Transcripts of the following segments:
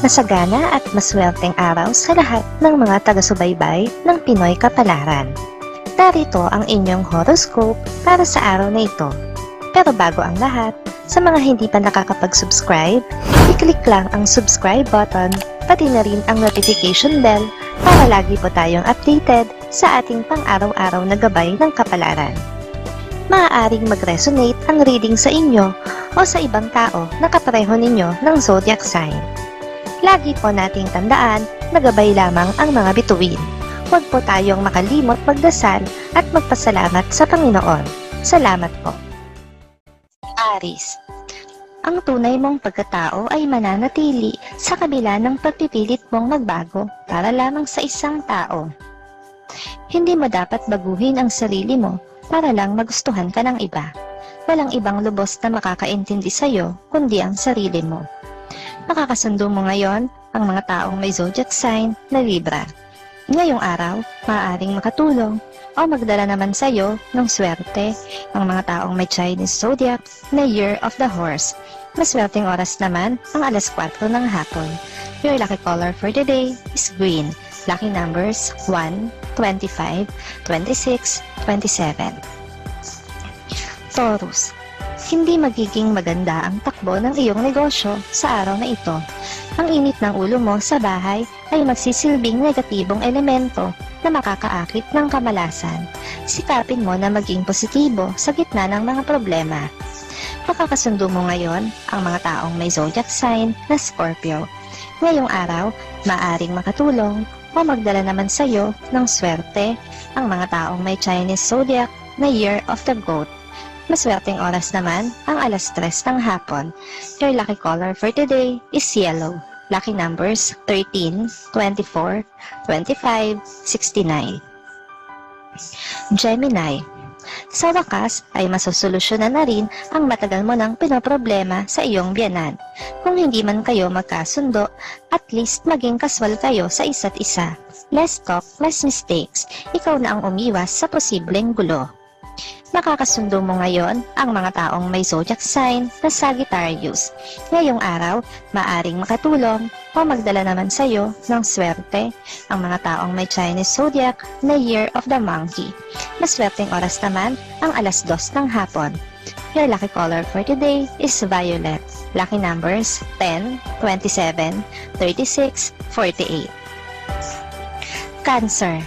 Masagana at maswerteng araw sa lahat ng mga taga-subaybay ng Pinoy Kapalaran. Narito ang inyong horoscope para sa araw na ito. Pero bago ang lahat, sa mga hindi pa nakakapag-subscribe, i-click lang ang subscribe button, pati na rin ang notification bell para lagi po tayong updated sa ating pang-araw-araw na gabay ng kapalaran. Maaaring mag-resonate ang reading sa inyo o sa ibang tao na kapareho ninyo ng zodiac sign. Lagi po nating tandaan na gabay lamang ang mga bituin. Huwag po tayong makalimot magdasal at magpasalamat sa Panginoon. Salamat po. Aries. Ang tunay mong pagkatao ay mananatili sa kabila ng pagpipilit mong magbago para lamang sa isang tao. Hindi mo dapat baguhin ang sarili mo para lang magustuhan ka ng iba. Walang ibang lubos na makakaintindi sa'yo kundi ang sarili mo. Makakasundo mo ngayon ang mga taong may zodiac sign na Libra. Ngayong araw, maaaring makatulong o magdala naman sa'yo ng swerte ang mga taong may Chinese zodiac na Year of the Horse. Maswerteng oras naman ang alas 4 ng hapon. Your lucky color for today is green. Lucky numbers 1, 25, 26, 27. Taurus. Hindi magiging maganda ang takbo ng iyong negosyo sa araw na ito. Ang init ng ulo mo sa bahay ay magsisilbing negatibong elemento na makakaakit ng kamalasan. Sikapin mo na maging positibo sa gitna ng mga problema. Makakasundo mo ngayon ang mga taong may zodiac sign na Scorpio. Ngayong araw, maaring makatulong o magdala naman sa iyo ng swerte ang mga taong may Chinese zodiac na Year of the Goat. Maswerteng oras naman ang alas 3 ng hapon. Your lucky color for today is yellow. Lucky numbers 13, 24, 25, 69. Gemini. Sa wakas ay masosolusyonan na rin ang matagal mo nang pinoproblema sa iyong biyanan. Kung hindi man kayo magkasundo, at least maging kaswal kayo sa isa't isa. Less talk, less mistakes. Ikaw na ang umiwas sa posibleng gulo. Makakasundo mo ngayon ang mga taong may zodiac sign na Sagittarius. Ngayong araw, maaring makatulong o magdala naman sa iyo ng swerte ang mga taong may Chinese zodiac na Year of the Monkey. Maswerteng oras naman ang alas 2 ng hapon. Your lucky color for today is violet. Lucky numbers 10, 27, 36, 48. Cancer.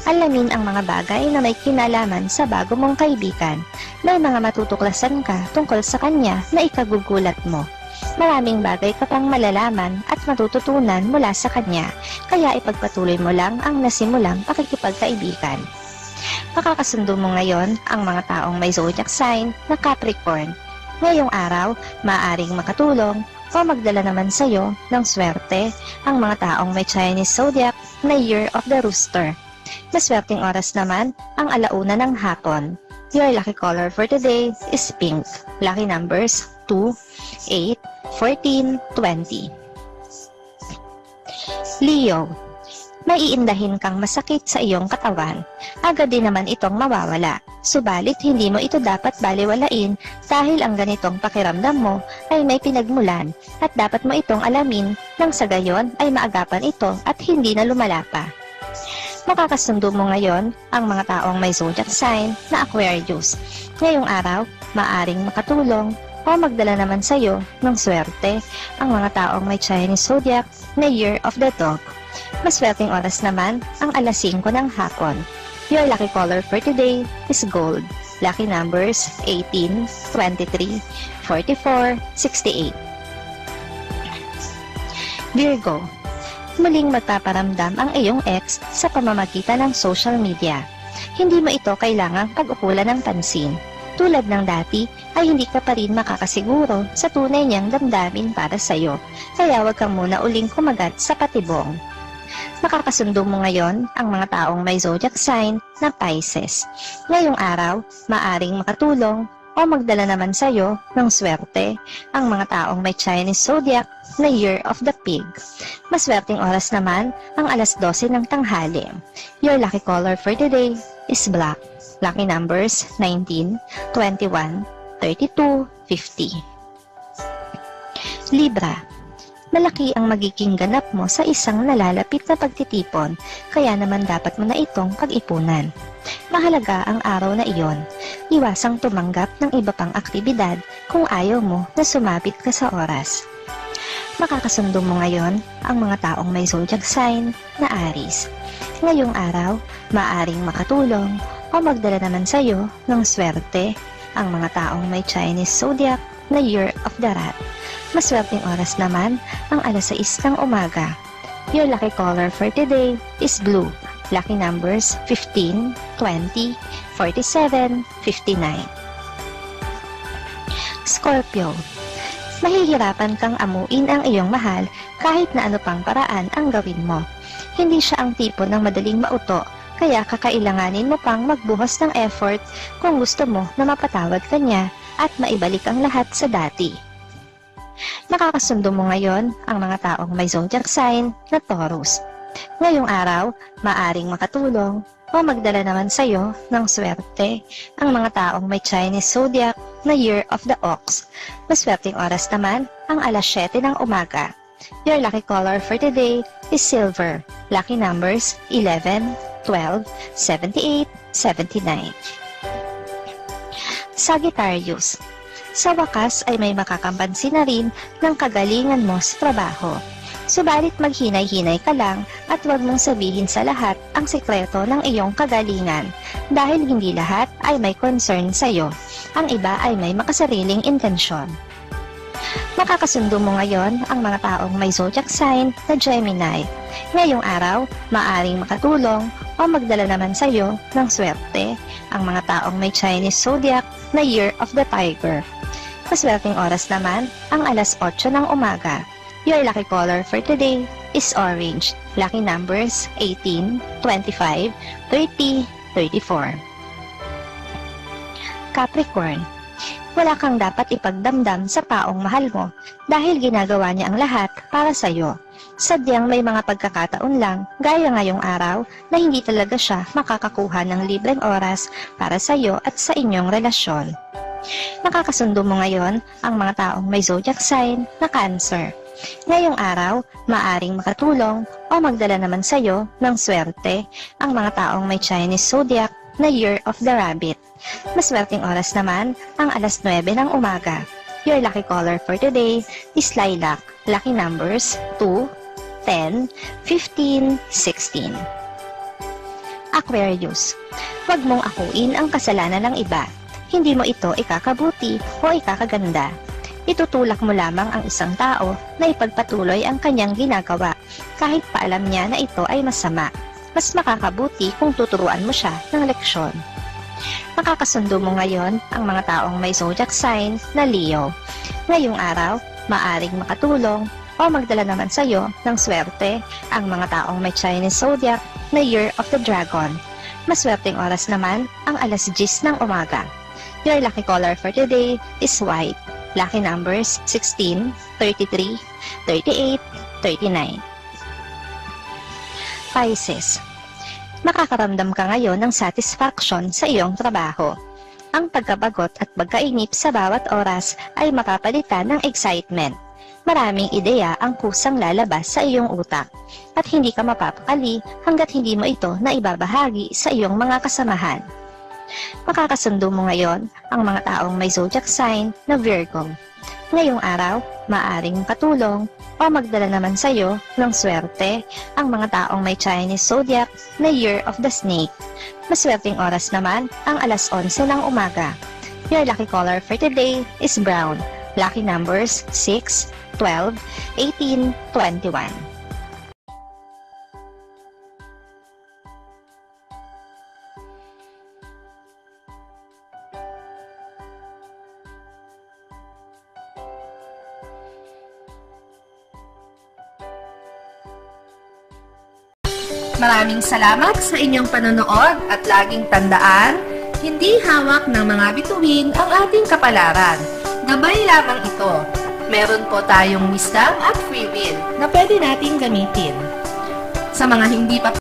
Alamin ang mga bagay na may kinalaman sa bago mong kaibigan. May mga matutuklasan ka tungkol sa kanya na ikagugulat mo. Maraming bagay ka pang malalaman at matututunan mula sa kanya, kaya ipagpatuloy mo lang ang nasimulang pakikipagkaibigan. Makakasundo mo ngayon ang mga taong may zodiac sign na Capricorn. Ngayong araw, maaaring makatulong o magdala naman sa iyo ng swerte ang mga taong may Chinese zodiac na Year of the Rooster. Maswerteng oras naman ang alauna ng hapon. Your lucky color for today is pink. Lucky numbers 2, 8, 14, 20. Leo. May iindahin kang masakit sa iyong katawan. Agad din naman itong mawawala. Subalit hindi mo ito dapat baliwalain dahil ang ganitong pakiramdam mo ay may pinagmulan at dapat mo itong alamin nang sa gayon ay maagapan ito at hindi na lumala pa. Makakasundo mo ngayon ang mga taong may zodiac sign na Aquarius. Ngayong araw, maaring makatulong o magdala naman sa iyo ng swerte ang mga taong may Chinese zodiac na Year of the Dog. Maswerteng oras naman ang alas 5 ng hapon. Your lucky color for today is gold. Lucky numbers 18, 23, 44, 68. Virgo. Muling magpaparamdam ang iyong ex sa pamamagitan ng social media. Hindi mo ito kailangang pag-ukulan ng pansin. Tulad ng dati, ay hindi ka pa rin makakasiguro sa tunay niyang damdamin para sa iyo, kaya huwag kang muna uling kumagat sa patibong. Makakasundo mo ngayon ang mga taong may zodiac sign na Pisces. Ngayong araw, maaring makatulong o magdala naman sa iyo ng swerte ang mga taong may Chinese zodiac na Year of the Pig. Maswerteng oras naman ang alas 12 ng tanghali. Your lucky color for today is black. Lucky numbers 19, 21, 32, 50. Libra. Malaki ang magiging ganap mo sa isang nalalapit na pagtitipon, kaya naman dapat mo na itong pag-ipunan. Mahalaga ang araw na iyon. Iwasang tumanggap ng iba pang aktibidad kung ayaw mo na sumabit ka sa oras. Makakasundo mo ngayon ang mga taong may zodiac sign na Aries. Ngayong araw, maaring makatulong o magdala naman sa iyo ng swerte ang mga taong may Chinese zodiac na Year of the Rat. Maswerteng oras naman ang alas 6 ng umaga. Your lucky color for today is blue. Lucky numbers 15, 20, 47, 59. Scorpio. Mahihirapan kang amuin ang iyong mahal kahit na ano pang paraan ang gawin mo. Hindi siya ang tipo ng madaling mauto, kaya kakailanganin mo pang magbuhos ng effort kung gusto mo na mapatawad ka niya at maibalik ang lahat sa dati. Makakasundo mo ngayon ang mga taong may zodiac sign na Taurus. Ngayong araw, maaring makatulong o magdala naman sa iyo ng swerte ang mga taong may Chinese zodiac na Year of the Ox. Maswerteng oras naman ang alas 7 ng umaga. Your lucky color for today is silver. Lucky numbers 11, 12, 78, 79. Sagittarius. Sa wakas ay may makakampansin na rin ng kagalingan mo sa trabaho. Subalit maghinay-hinay ka lang at huwag mong sabihin sa lahat ang sikreto ng iyong kagalingan dahil hindi lahat ay may concern sa iyo. Ang iba ay may makasariling intensyon. Makakasundo mo ngayon ang mga taong may zodiac sign na Gemini. Ngayong araw, maaring makatulong o magdala naman sa iyo ng swerte ang mga taong may Chinese zodiac na Year of the Tiger. Maswerteng oras naman ang alas 8 ng umaga. Your lucky color for today is orange. Lucky numbers 18, 25, 30, 34. Capricorn. Wala kang dapat ipagdamdam sa taong mahal mo dahil ginagawa niya ang lahat para sa iyo. Sadyang may mga pagkakataon lang, gaya ngayong araw, na hindi talaga siya makakakuha ng libreng oras para sa iyo at sa inyong relasyon. Makakasundo mo ngayon ang mga taong may zodiac sign na Cancer. Ngayong araw, maaring makatulong o magdala naman sa iyo ng swerte ang mga taong may Chinese zodiac na Year of the Rabbit. Maswerteng oras naman ang alas 9 ng umaga. Your lucky color for today is lilac. Lucky numbers 2, 10, 15, 16. Aquarius. Huwag mong akuin ang kasalanan ng iba. Hindi mo ito ikakabuti o ikakaganda. Itutulak mo lamang ang isang tao na ipagpatuloy ang kanyang ginagawa kahit paalam niya na ito ay masama. Mas makakabuti kung tuturuan mo siya ng leksyon. Makakasundo mo ngayon ang mga taong may zodiac sign na Leo. Ngayong araw, maaring makatulong o magdala naman sa iyo ng swerte ang mga taong may Chinese zodiac na Year of the Dragon. Maswerteng oras naman ang alas 10 ng umaga. Your lucky color for today is white. Lucky numbers 16, 33, 38, 39. Pisces. Makakaramdam ka ngayon ng satisfaction sa iyong trabaho. Ang pagkabagot at pagkainip sa bawat oras ay mapapalitan ng excitement. Maraming ideya ang kusang lalabas sa iyong utak at hindi ka mapapakali hanggat hindi mo ito na ibabahagi sa iyong mga kasamahan. Makakasundo mo ngayon ang mga taong may zodiac sign na Virgo. Ngayong araw, maaring makatulong o magdala naman sa iyo ng swerte ang mga taong may Chinese zodiac na Year of the Snake. Maswerteng oras naman ang alas 11 ng umaga. Your lucky color for today is brown. Lucky numbers 6, 12, 18, 21. Maraming salamat sa inyong panonood at laging tandaan, hindi hawak ng mga bituin ang ating kapalaran. Gabay lamang ito. Meron po tayong wisdom at free will na pwede nating gamitin. Sa mga hindi pa